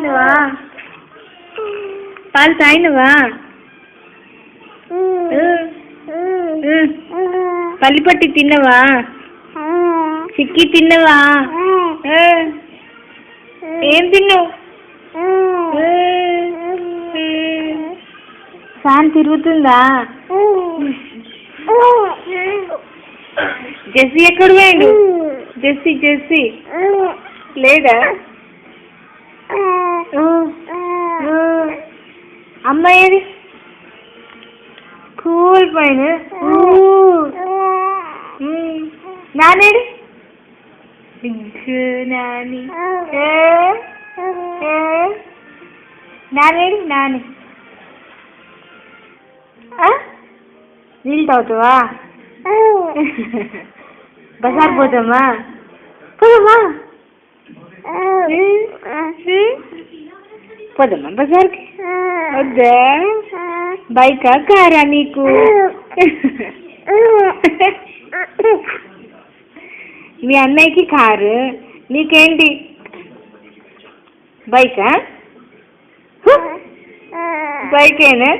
తాగినవా? పాలు తాగినవా? పల్లిపట్టి తిన్నవా? చిక్కీ తిన్నవా? ఏం తిన్నావు? ఫ్యాన్ తిరుగుతుందా? జెస్సీ ఎక్కడ పోయాడు? జెస్సీ లేదా? అమ్మాయి కూల్ పైన నానేడు నాని నానేడు నాని నీళ్ళు తాగుతావా? బజార్ పోతామా? పోదామా పోదామా బజార్కి? వద్దా? బైకా కారా నీకు? మీ అన్నయ్యకి కారు, నీకేంటి బైకా? బైకేనా?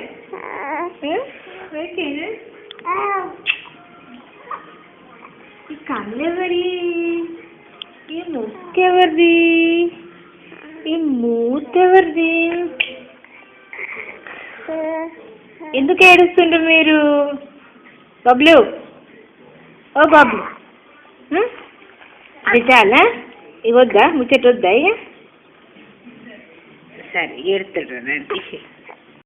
బైకేనా? ఈ కళ్ళెవరి? ఈ ముక్కెవరిది? ఈ మూతెవరిది? ఎందుకు ఏడుస్తుండ్రు మీరు? బబ్లు, ఓ బబ్లు, ఇది చాలా ఇవద్దా? ముచ్చట వద్దా? ఇక సరే ఏడుతాడు రండి.